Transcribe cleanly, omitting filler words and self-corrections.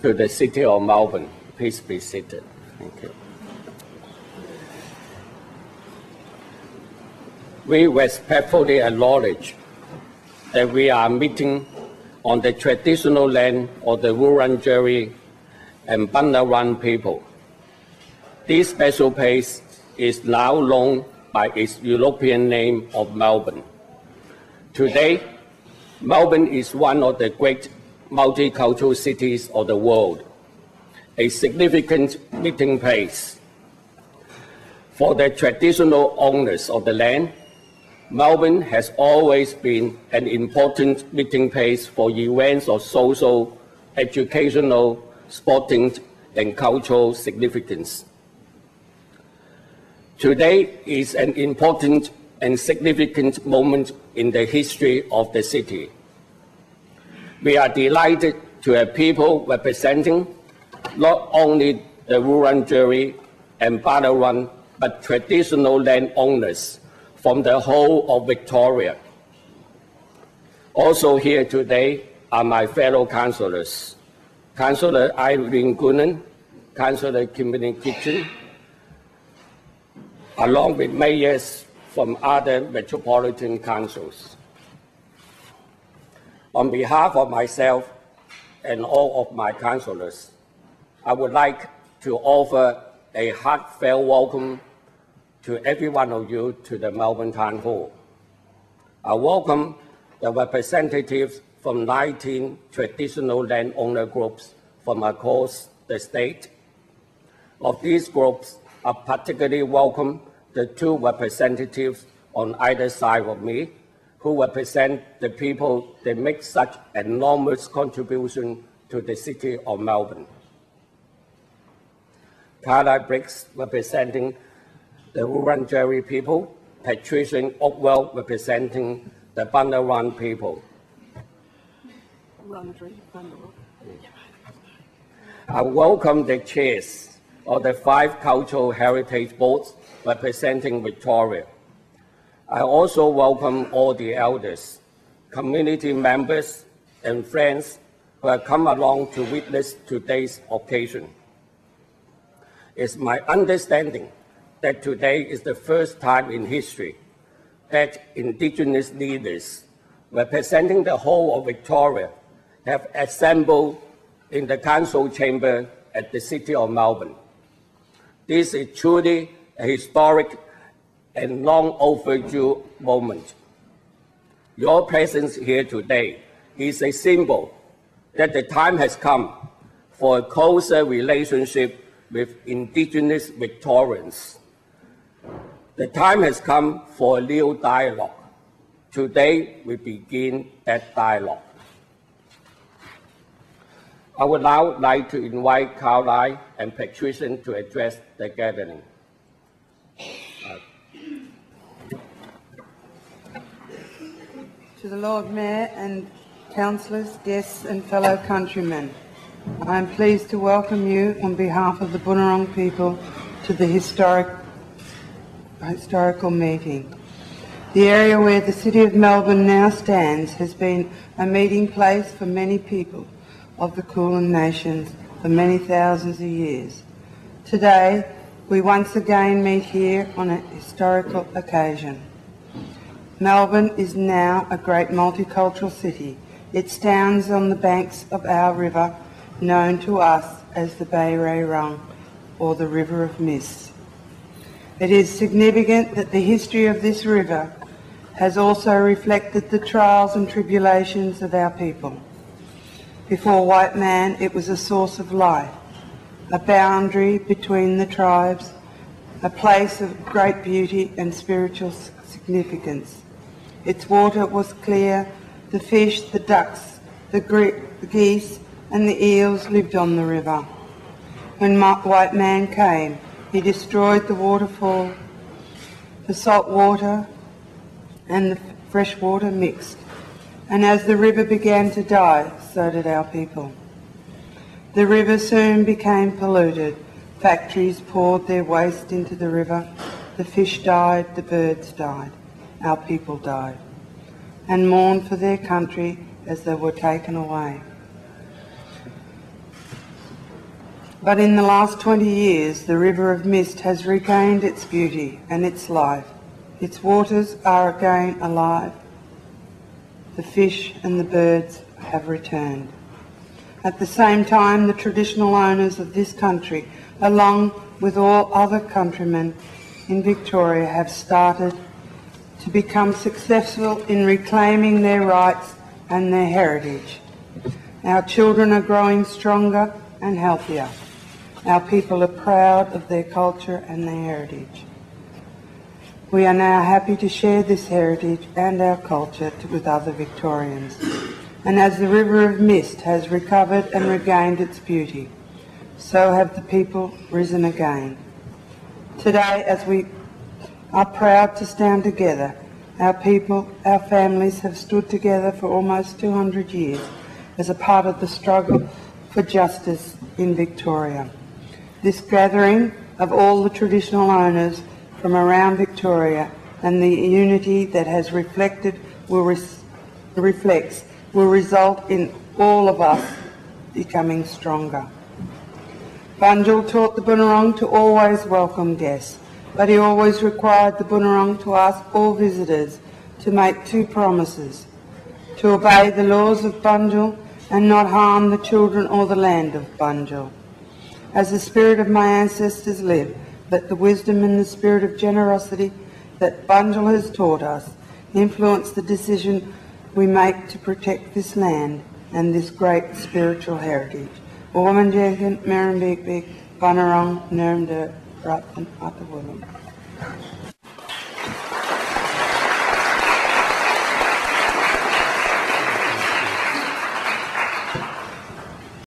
to the City of Melbourne. Please be seated. Thank you. We respectfully acknowledge that we are meeting on the traditional land of the Wurundjeri and Boonerwrung people. This special place is now known by its European name of Melbourne. Today, Melbourne is one of the great multicultural cities of the world, a significant meeting place. For the traditional owners of the land, Melbourne has always been an important meeting place for events of social, educational, sporting, and cultural significance. Today is an important and significant moment in the history of the city. We are delighted to have people representing not only the Wurundjeri and Bidwal, but traditional landowners from the whole of Victoria. Also here today are my fellow councillors, Councillor Irene Gunai, Councillor Kimberly Kitchen, along with mayors from other metropolitan councils. On behalf of myself and all of my councillors, I would like to offer a heartfelt welcome to every one of you to the Melbourne Town Hall. I welcome the representatives from 19 traditional landowner groups from across the state. Of these groups, I particularly welcome the two representatives on either side of me who represent the people that make such enormous contribution to the City of Melbourne. Briggs representing the Wurundjeri people, Patricia Ockwell representing the Boonerwrung people. I welcome the chairs of the 5 cultural heritage boards representing Victoria. I also welcome all the elders, community members, and friends who have come along to witness today's occasion. It's my understanding that today is the first time in history that Indigenous leaders representing the whole of Victoria have assembled in the council chamber at the City of Melbourne. This is truly a historic and long overdue moment. Your presence here today is a symbol that the time has come for a closer relationship with Indigenous Victorians. The time has come for a new dialogue. Today, we begin that dialogue. I would now like to invite Kunnai and Patricia to address the gathering. To the Lord Mayor and councillors, guests and fellow countrymen, I am pleased to welcome you on behalf of the Boonerwrung people to the historical meeting. The area where the City of Melbourne now stands has been a meeting place for many people of the Kulin nations for many thousands of years. Today, we once again meet here on a historical occasion. Melbourne is now a great multicultural city. It stands on the banks of our river, known to us as the Wurrung, or the River of Mist. It is significant that the history of this river has also reflected the trials and tribulations of our people. Before white man, it was a source of life, a boundary between the tribes, a place of great beauty and spiritual significance. Its water was clear, the fish, the ducks, the geese and the eels lived on the river. When white man came, he destroyed the waterfall, the salt water and the fresh water mixed. And as the river began to die, so did our people. The river soon became polluted. Factories poured their waste into the river. The fish died, the birds died. Our people died and mourned for their country as they were taken away. But in the last 20 years, the River of Mist has regained its beauty and its life. Its waters are again alive. The fish and the birds have returned. At the same time, the traditional owners of this country, along with all other countrymen in Victoria, have started to become successful in reclaiming their rights and their heritage. Our children are growing stronger and healthier. Our people are proud of their culture and their heritage. We are now happy to share this heritage and our culture with other Victorians. And as the River of Mist has recovered and regained its beauty, so have the people risen again. Today, as we are proud to stand together, our people, our families have stood together for almost 200 years as a part of the struggle for justice in Victoria. This gathering of all the traditional owners from around Victoria and the unity that has reflects will result in all of us becoming stronger. Bunjil taught the Boonerwrung to always welcome guests, but he always required the Boonerwrung to ask all visitors to make two promises: to obey the laws of Bunjil and not harm the children or the land of Bunjil. As the spirit of my ancestors live, let the wisdom and the spirit of generosity that Bunjil has taught us influence the decision we make to protect this land and this great spiritual heritage. Wurrung, Boonerwrung, Wurrung, Wurrung.